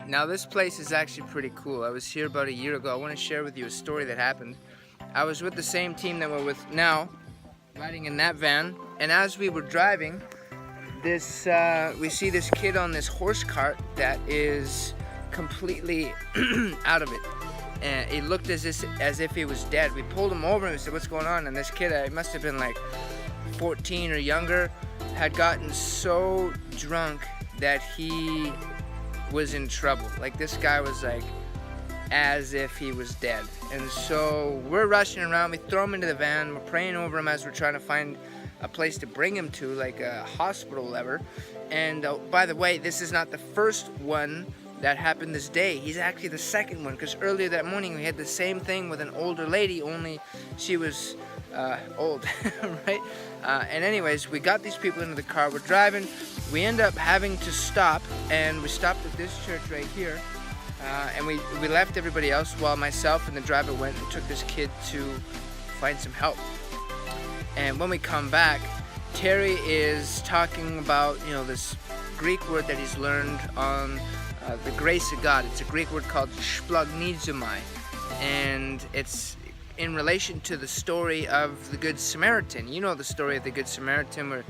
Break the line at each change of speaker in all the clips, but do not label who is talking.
Now this place is actually pretty cool. I was here about a year ago. I want to share with you a story that happened. I was with the same team that we're with now, riding in that van, and as we were driving, we see this kid on this horse cart that is completely out of it. And it looked as if he was dead. We pulled him over and we said, "What's going on?" And this kid, he must have been like 14 or younger, had gotten so drunk that he was in trouble. Like, this guy was like as if he was dead. And so we're rushing around, we throw him into the van, we're praying over him as we're trying to find a place to bring him to, like a hospital ever. And by the way, this is not the first one that happened this day. He's actually the second one, because earlier that morning we had the same thing with an older lady, only she was old, right? And anyways, we got these people into the car, we're driving, we end up having to stop, and we stopped at this church right here, and we left everybody else while myself and the driver went and took this kid to find some help. And when we come back, Terry is talking about, this Greek word that he's learned on the grace of God. It's a Greek word called splagnizomai, and it's in relation to the story of the Good Samaritan. You know the story of the Good Samaritan, where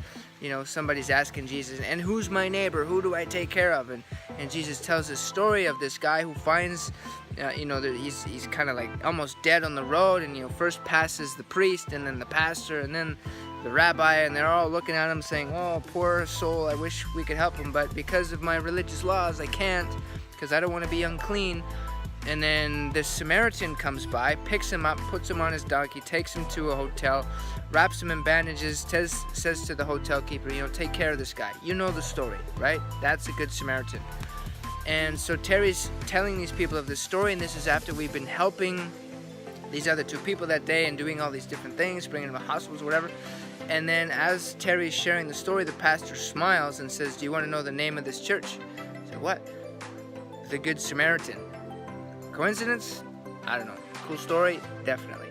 somebody's asking Jesus, "And who's my neighbor? Who do I take care of?" And Jesus tells the story of this guy who finds that he's kind of like almost dead on the road, and first passes the priest and then the pastor and then the rabbi, and they're all looking at him saying, "Oh, poor soul, I wish we could help him, but because of my religious laws I can't, because I don't want to be unclean." And then this Samaritan comes by, picks him up, puts him on his donkey, takes him to a hotel, wraps him in bandages, says to the hotel keeper, "Take care of this guy." You know the story, right? That's a Good Samaritan. And so Terry's telling these people of this story, and this is after we've been helping these other two people that day and doing all these different things, bringing them to hospitals, whatever. And then as Terry's sharing the story, the pastor smiles and says, "Do you want to know the name of this church?" I said, "What?" "The Good Samaritan." Coincidence? I don't know. Cool story? Definitely.